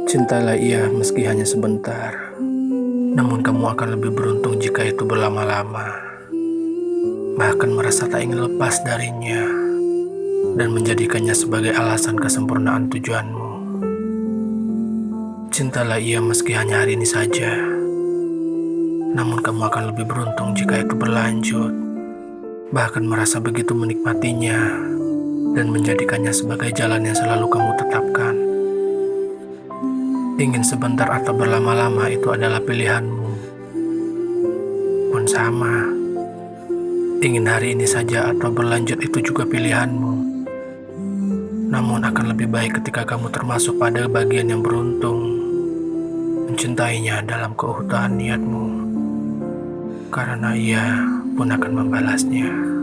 Cintalah ia meski hanya sebentar, namun kamu akan lebih beruntung jika itu berlama-lama. Bahkan merasa tak ingin lepas darinya dan menjadikannya sebagai alasan kesempurnaan tujuanmu. Cintalah ia meski hanya hari ini saja, namun kamu akan lebih beruntung jika itu berlanjut. Bahkan merasa begitu menikmatinya dan menjadikannya sebagai jalan yang selalu kamu tetapkan. Ingin sebentar atau berlama-lama itu adalah pilihanmu. Pun sama, ingin hari ini saja atau berlanjut itu juga pilihanmu. Namun akan lebih baik ketika kamu termasuk pada bagian yang beruntung, mencintainya dalam keutuhan niatmu, karena ia pun akan membalasnya.